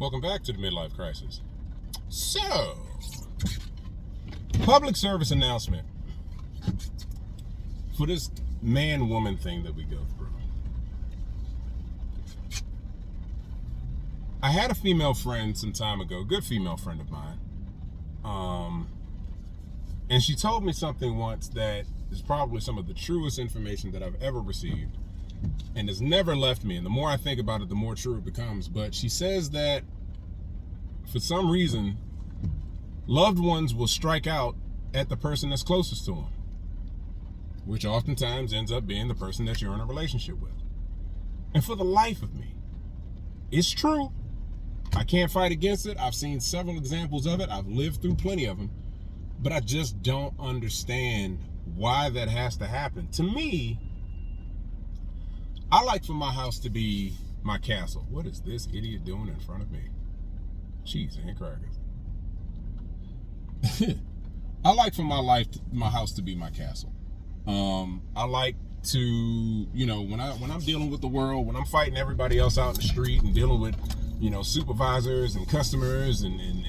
Welcome back to the Midlife Crisis. So, public service announcement for this man-woman thing that we go through. I had a female friend some time ago, a good female friend of mine, and she told me something once that is probably some of the truest information that I've ever received and has never left me. And the more I think about it, the more true it becomes. But she says that for some reason, loved ones will strike out at the person that's closest to them, which oftentimes ends up being the person that you're in a relationship with. And for the life of me, it's true. I can't fight against it. I've seen several examples of it. I've lived through plenty of them. But I just don't understand why that has to happen. To me, I like for my house to be my castle. What is this idiot doing in front of me? Cheese and crackers. I like for my house to be my castle. I like to, when I'm dealing with the world, when I'm fighting everybody else out in the street and dealing with, supervisors and customers and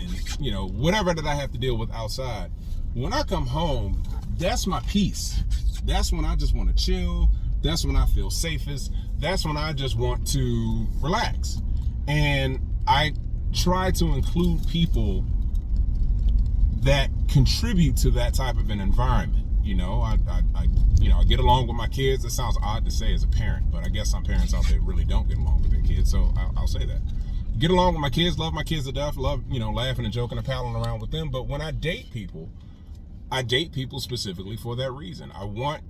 whatever that I have to deal with outside. When I come home, that's my peace. That's when I just want to chill. That's when I feel safest. That's when I just want to relax. And I try to include people that contribute to that type of an environment. I get along with my kids. It sounds odd to say as a parent, but I guess some parents out there really don't get along with their kids, so I'll say that. Get along with my kids, love my kids to death, love, laughing and joking and palling around with them. But when I date people specifically for that reason. I want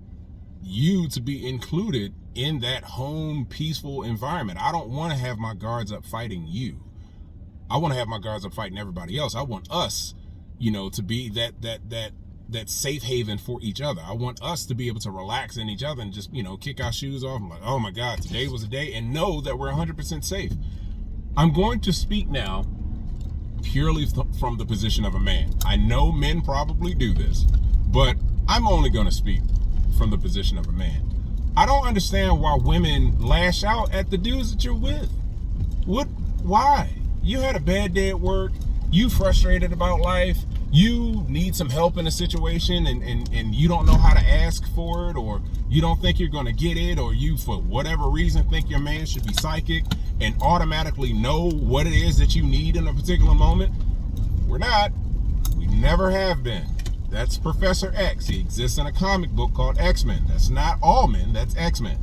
you to be included in that home, peaceful environment. I don't want to have my guards up fighting you. I want to have my guards up fighting everybody else. I want us, to be that safe haven for each other. I want us to be able to relax in each other and just, kick our shoes off. I'm like, oh my God, today was a day, and know that we're 100% safe. I'm going to speak now purely from the position of a man. I know men probably do this, but I'm only going to speak from the position of a man. I don't understand why women lash out at the dudes that you're with. Why? You had a bad day at work, you frustrated about life, you need some help in a situation and you don't know how to ask for it, or you don't think you're going to get it, or you, for whatever reason, think your man should be psychic and automatically know what it is that you need in a particular moment. We're not. We never have been. That's Professor X. He exists in a comic book called X-Men. That's not all men, that's X-Men.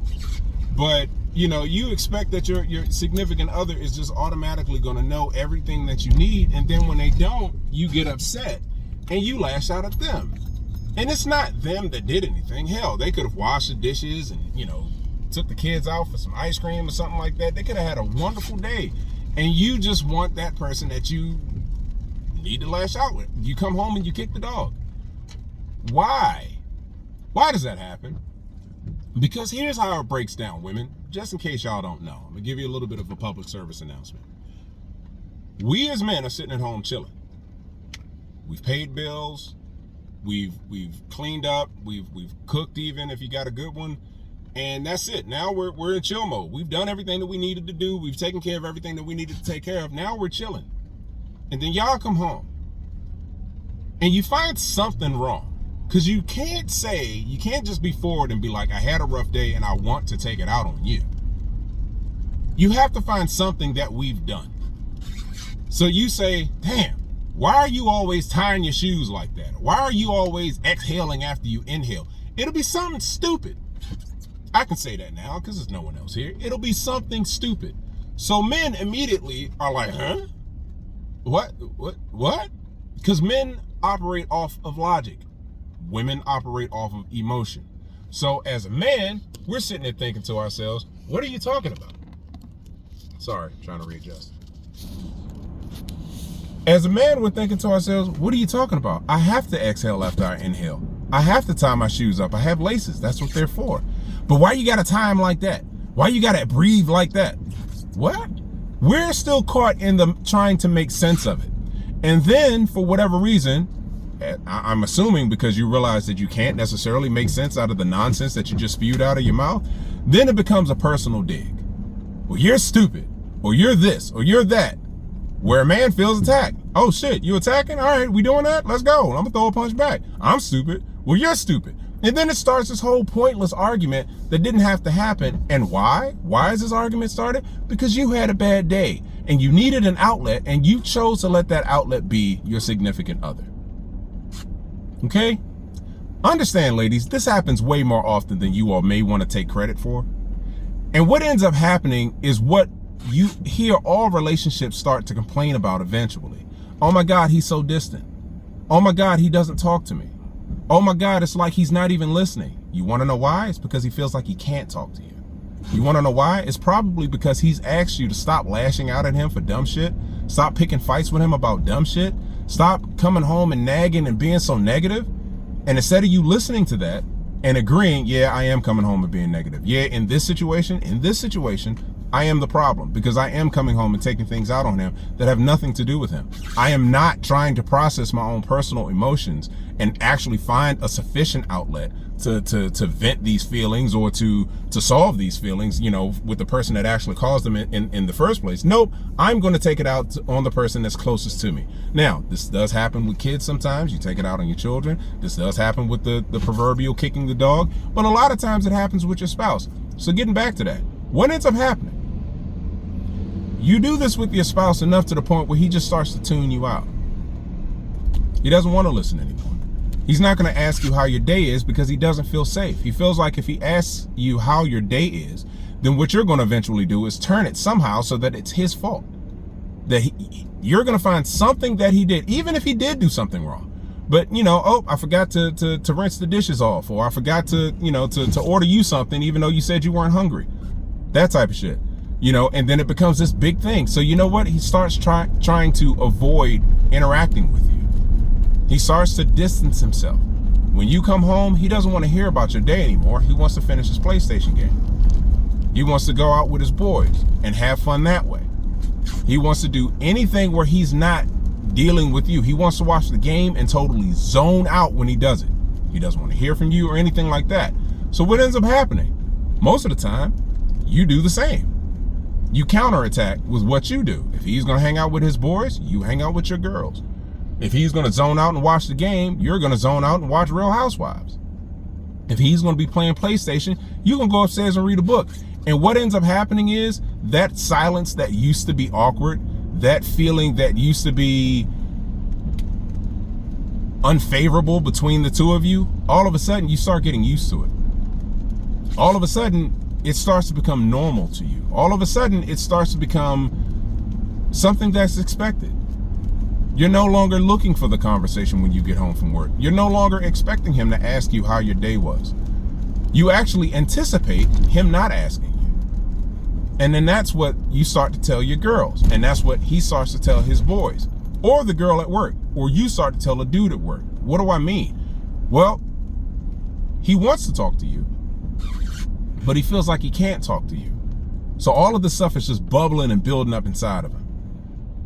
But, you expect that your significant other is just automatically going to know everything that you need, and then when they don't, you get upset and you lash out at them. And it's not them that did anything. Hell, they could have washed the dishes and, took the kids out for some ice cream or something like that. They could have had a wonderful day. And you just want that person that you need to lash out with. You come home and you kick the dog. Why? Why does that happen? Because here's how it breaks down, women. Just in case y'all don't know, I'm going to give you a little bit of a public service announcement. We as men are sitting at home chilling. We've paid bills. We've cleaned up. We've cooked, even if you got a good one. And that's it. Now we're in chill mode. We've done everything that we needed to do. We've taken care of everything that we needed to take care of. Now we're chilling. And then y'all come home and you find something wrong. Because you can't just be forward and be like, I had a rough day and I want to take it out on you. You have to find something that we've done. So you say, damn, why are you always tying your shoes like that? Why are you always exhaling after you inhale? It'll be something stupid. I can say that now because there's no one else here. It'll be something stupid. So men immediately are like, huh? What? Because men operate off of logic. Women operate off of emotion. So as a man, we're sitting there thinking to ourselves, what are you talking about? Sorry, trying to readjust. As a man, we're thinking to ourselves, what are you talking about? I have to exhale after I inhale. I have to tie my shoes up. I have laces. That's what they're for. But why you got to tie them like that? Why you got to breathe like that? What? We're still caught in the trying to make sense of it. And then, for whatever reason, I'm assuming because you realize that you can't necessarily make sense out of the nonsense that you just spewed out of your mouth, then it becomes a personal dig. Well, you're stupid, or you're this, or you're that. Where a man feels attacked. Oh shit, you attacking? All right, we doing that? Let's go. I'm gonna throw a punch back. I'm stupid. Well, you're stupid. And then it starts this whole pointless argument that didn't have to happen. And why? Why is this argument started? Because you had a bad day and you needed an outlet, and you chose to let that outlet be your significant other. Okay? Understand, ladies, this happens way more often than you all may want to take credit for. And what ends up happening is what you hear all relationships start to complain about eventually. Oh my God, he's so distant. Oh my God, he doesn't talk to me. Oh my God, it's like he's not even listening. You want to know why? It's because he feels like he can't talk to you. You want to know why? It's probably because he's asked you to stop lashing out at him for dumb shit. Stop picking fights with him about dumb shit. Stop coming home and nagging and being so negative. And instead of you listening to that and agreeing, yeah, I am coming home and being negative. Yeah, in this situation, I am the problem because I am coming home and taking things out on him that have nothing to do with him. I am not trying to process my own personal emotions and actually find a sufficient outlet to vent these feelings or to solve these feelings, you know, with the person that actually caused them in the first place. Nope, I'm going to take it out on the person that's closest to me. Now, this does happen with kids sometimes. You take it out on your children. This does happen with the proverbial kicking the dog. But a lot of times it happens with your spouse. So getting back to that, what ends up happening? You do this with your spouse enough to the point where he just starts to tune you out. He doesn't want to listen anymore. He's not going to ask you how your day is because he doesn't feel safe. He feels like if he asks you how your day is, then what you're going to eventually do is turn it somehow so that it's his fault. That you're going to find something that he did, even if he did do something wrong. But, you know, oh, I forgot to rinse the dishes off, or I forgot to, you know, to order you something even though you said you weren't hungry. That type of shit. You know, and then it becomes this big thing. So you know what? He starts trying to avoid interacting with you. He starts to distance himself. When you come home, he doesn't want to hear about your day anymore. He wants to finish his PlayStation game. He wants to go out with his boys and have fun that way. He wants to do anything where he's not dealing with you. He wants to watch the game and totally zone out when he does it. He doesn't want to hear from you or anything like that. So what ends up happening? Most of the time, you do the same. You counterattack with what you do. If he's going to hang out with his boys, you hang out with your girls. If he's going to zone out and watch the game, you're going to zone out and watch Real Housewives. If he's going to be playing PlayStation, you're going to go upstairs and read a book. And what ends up happening is that silence that used to be awkward, that feeling that used to be unfavorable between the two of you, all of a sudden you start getting used to it. All of a sudden, it starts to become normal to you. All of a sudden, it starts to become something that's expected. You're no longer looking for the conversation when you get home from work. You're no longer expecting him to ask you how your day was. You actually anticipate him not asking you. And then that's what you start to tell your girls. And that's what he starts to tell his boys. Or the girl at work. Or you start to tell a dude at work. What do I mean? Well, he wants to talk to you, but he feels like he can't talk to you. So all of this stuff is just bubbling and building up inside of him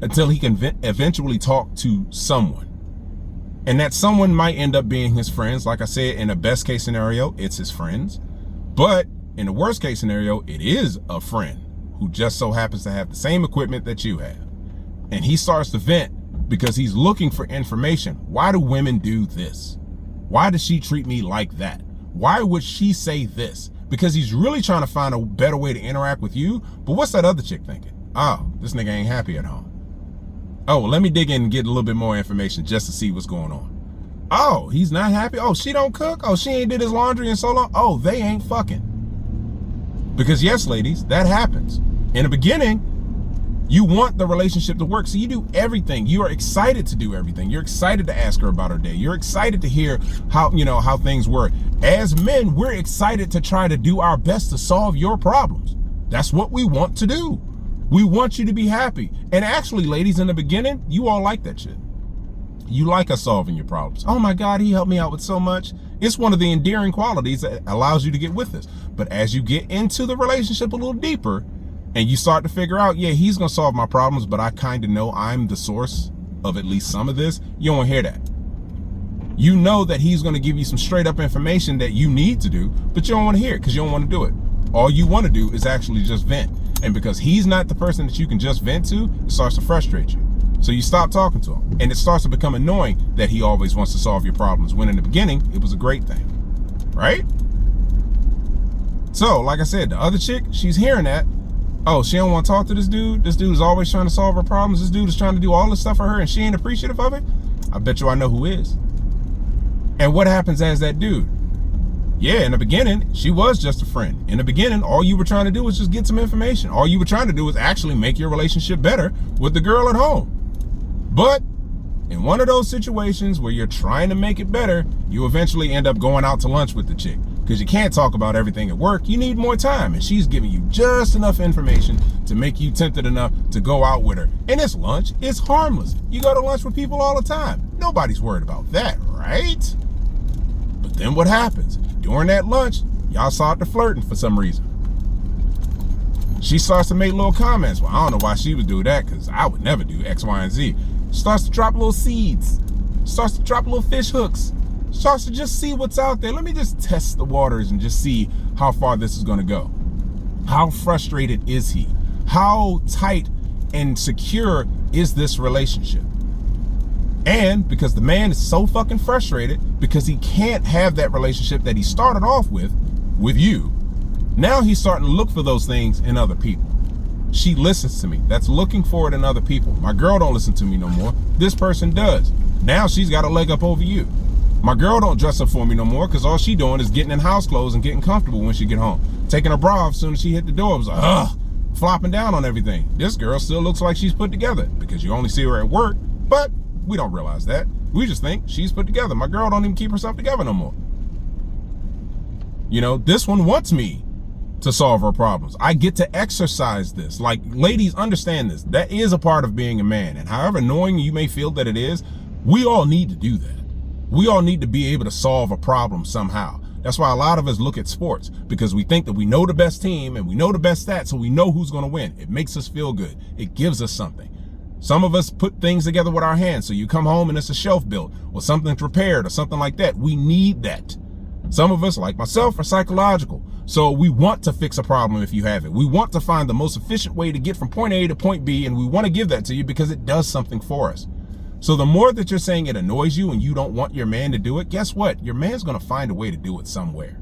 until he can eventually talk to someone. And that someone might end up being his friends. Like I said, in a best case scenario, it's his friends. But in the worst case scenario, it is a friend who just so happens to have the same equipment that you have. And he starts to vent because he's looking for information. Why do women do this? Why does she treat me like that? Why would she say this? Because he's really trying to find a better way to interact with you. But what's that other chick thinking? Oh, this nigga ain't happy at home. Oh, well, let me dig in and get a little bit more information just to see what's going on. Oh, he's not happy. Oh, she don't cook. Oh, she ain't did his laundry in so long. Oh, they ain't fucking. Because yes, ladies, that happens. In the beginning, you want the relationship to work. So you do everything. You are excited to do everything. You're excited to ask her about her day. You're excited to hear how things work. As men, we're excited to try to do our best to solve your problems. That's what we want to do. We want you to be happy. And actually, ladies, in the beginning, you all like that shit. You like us solving your problems. Oh my God, he helped me out with so much. It's one of the endearing qualities that allows you to get with us. But as you get into the relationship a little deeper and you start to figure out, yeah, he's going to solve my problems, but I kind of know I'm the source of at least some of this, you don't hear that. You know that he's going to give you some straight up information that you need to do, but you don't want to hear it because you don't want to do it. All you want to do is actually just vent. And because he's not the person that you can just vent to, it starts to frustrate you. So you stop talking to him. And it starts to become annoying that he always wants to solve your problems, when in the beginning, it was a great thing. Right? So, like I said, the other chick, she's hearing that. Oh, she don't want to talk to this dude? This dude is always trying to solve her problems. This dude is trying to do all this stuff for her and she ain't appreciative of it? I bet you I know who is. And what happens as that dude? Yeah, in the beginning, she was just a friend. In the beginning, all you were trying to do was just get some information. All you were trying to do was actually make your relationship better with the girl at home. But in one of those situations where you're trying to make it better, you eventually end up going out to lunch with the chick. Because you can't talk about everything at work. You need more time. And she's giving you just enough information to make you tempted enough to go out with her. And it's lunch. It's harmless. You go to lunch with people all the time. Nobody's worried about that, right? But then what happens? During that lunch, y'all start to flirting for some reason. She starts to make little comments. Well, I don't know why she would do that, because I would never do X, Y, and Z. Starts to drop little seeds. Starts to drop little fish hooks. Starts to just see what's out there. Let me just test the waters and just see how far this is going to go. How frustrated is he? How tight and secure is this relationship? And because the man is so fucking frustrated because he can't have that relationship that he started off with you, now he's starting to look for those things in other people. She listens to me. That's looking for it in other people. My girl don't listen to me no more. This person does. Now she's got a leg up over you. My girl don't dress up for me no more because all she doing is getting in house clothes and getting comfortable when she get home. Taking her bra off as soon as she hit the door. It was like, ugh, flopping down on everything. This girl still looks like she's put together because you only see her at work, but we don't realize that. We just think she's put together. My girl don't even keep herself together no more. You know, this one wants me to solve her problems. I get to exercise this. Like, ladies, understand this. That is a part of being a man. And however annoying you may feel that it is, we all need to do that. We all need to be able to solve a problem somehow. That's why a lot of us look at sports, because we think that we know the best team and we know the best stats, so we know who's going to win. It makes us feel good. It gives us something. Some of us put things together with our hands. So you come home and it's a shelf built or something's repaired or something like that. We need that. Some of us, like myself, are psychological. So we want to fix a problem if you have it. We want to find the most efficient way to get from point A to point B, and we want to give that to you because it does something for us. So the more that you're saying it annoys you and you don't want your man to do it, guess what? Your man's going to find a way to do it somewhere.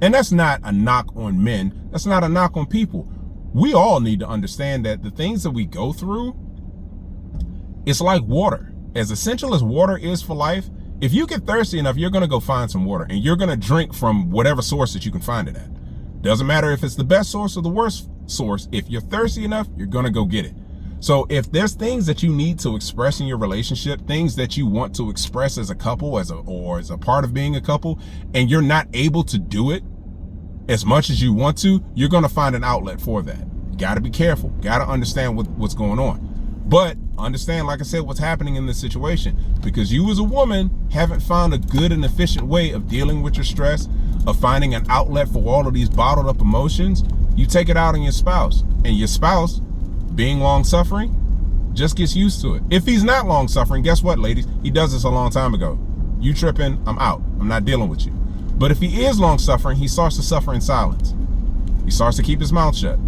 And that's not a knock on men. That's not a knock on people. We all need to understand that the things that we go through, it's like water. As essential as water is for life, if you get thirsty enough, you're going to go find some water and you're going to drink from whatever source that you can find it at. Doesn't matter if it's the best source or the worst source. If you're thirsty enough, you're going to go get it. So if there's things that you need to express in your relationship, things that you want to express as a couple, or as a part of being a couple, and you're not able to do it as much as you want to, you're going to find an outlet for that. Got to be careful. Got to understand what's going on. But understand, like I said, what's happening in this situation, because you as a woman haven't found a good and efficient way of dealing with your stress, of finding an outlet for all of these bottled up emotions. You take it out on your spouse, and your spouse, being long-suffering, just gets used to it. If he's not long-suffering, guess what, ladies? He does this a long time ago. You tripping, I'm out. I'm not dealing with you. But if he is long-suffering, he starts to suffer in silence. He starts to keep his mouth shut.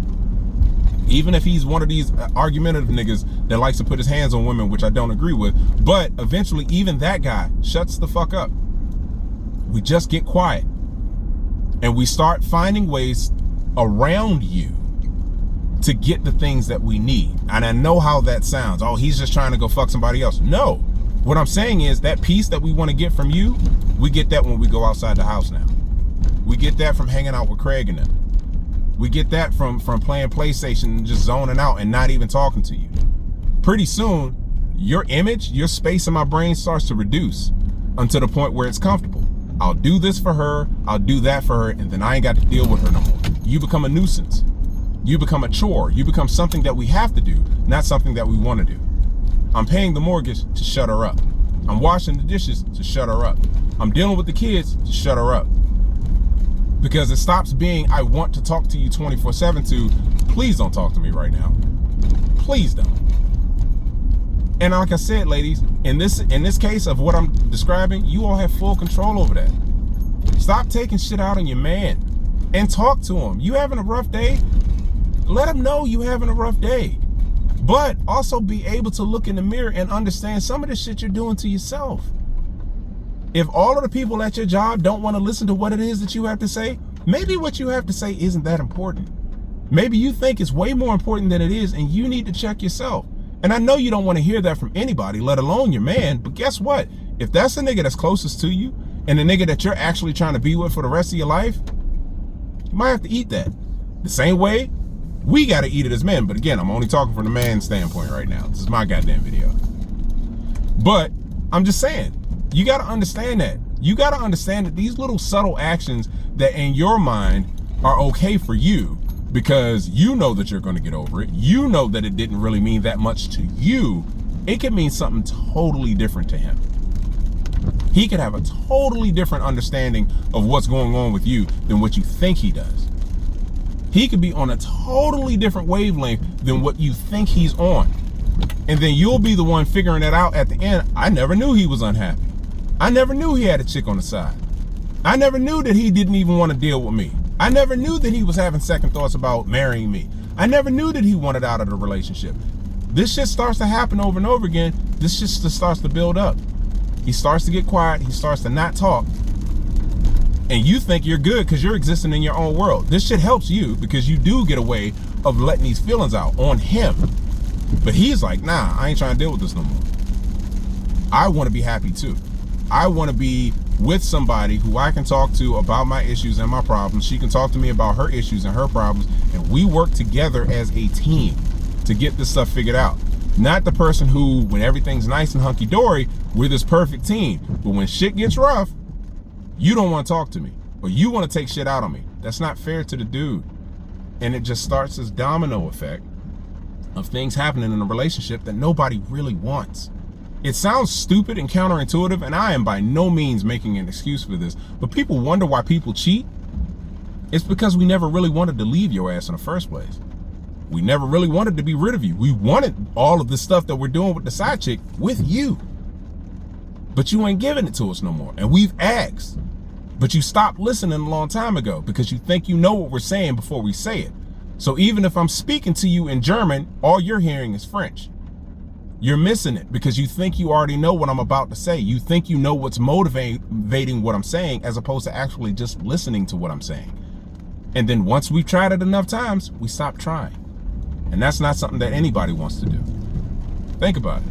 Even if he's one of these argumentative niggas that likes to put his hands on women, which I don't agree with, but eventually even that guy shuts the fuck up. We just get quiet. And we start finding ways around you to get the things that we need. And I know how that sounds. Oh, he's just trying to go fuck somebody else. No. What I'm saying is that peace that we want to get from you, we get that when we go outside the house now. We get that from hanging out with Craig and them. We get that from playing PlayStation and just zoning out and not even talking to you. Pretty soon, your image, your space in my brain starts to reduce until the point where it's comfortable. I'll do this for her, I'll do that for her, and then I ain't got to deal with her no more. You become a nuisance. You become a chore. You become something that we have to do, not something that we want to do. I'm paying the mortgage to shut her up. I'm washing the dishes to shut her up. I'm dealing with the kids to shut her up. Because it stops being, I want to talk to you 24/7 to, please don't talk to me right now. Please don't. And like I said, ladies, in this case of what I'm describing, you all have full control over that. Stop taking shit out on your man and talk to him. You having a rough day? Let him know you having a rough day. but also be able to look in the mirror and understand some of the shit you're doing to yourself. If all of the people at your job don't want to listen to what it is that you have to say, maybe what you have to say isn't that important. Maybe you think it's way more important than it is, and you need to check yourself. And I know you don't want to hear that from anybody, let alone your man, but guess what? If that's the nigga that's closest to you, and the nigga that you're actually trying to be with for the rest of your life, you might have to eat that. The same way we got to eat it as men. But again, I'm only talking from the man's standpoint right now. This is my goddamn video. But I'm just saying, you got to understand that. You got to understand that these little subtle actions that in your mind are okay for you because you know that you're going to get over it. You know that it didn't really mean that much to you. It could mean something totally different to him. He could have a totally different understanding of what's going on with you than what you think he does. He could be on a totally different wavelength than what you think he's on. And then you'll be the one figuring that out at the end. I never knew he was unhappy. I never knew he had a chick on the side. I never knew that he didn't even want to deal with me. I never knew that he was having second thoughts about marrying me. I never knew that he wanted out of the relationship. This shit starts to happen over and over again. This shit just starts to build up. He starts to get quiet. He starts to not talk. And you think you're good because you're existing in your own world. This shit helps you because you do get a way of letting these feelings out on him. But he's like, nah, I ain't trying to deal with this no more. I want to be happy too. I want to be with somebody who I can talk to about my issues and my problems. She can talk to me about her issues and her problems. And we work together as a team to get this stuff figured out. Not the person who, when everything's nice and hunky-dory, we're this perfect team. But when shit gets rough, you don't want to talk to me. Or you want to take shit out on me. That's not fair to the dude. And it just starts this domino effect of things happening in a relationship that nobody really wants. It sounds stupid and counterintuitive, and I am by no means making an excuse for this, but people wonder why people cheat. It's because we never really wanted to leave your ass in the first place. We never really wanted to be rid of you. We wanted all of the stuff that we're doing with the side chick with you. But you ain't giving it to us no more. And we've asked. But you stopped listening a long time ago because you think you know what we're saying before we say it. So even if I'm speaking to you in German, all you're hearing is French. You're missing it because you think you already know what I'm about to say. You think you know what's motivating what I'm saying as opposed to actually just listening to what I'm saying. And then once we've tried it enough times, we stop trying. And that's not something that anybody wants to do. Think about it.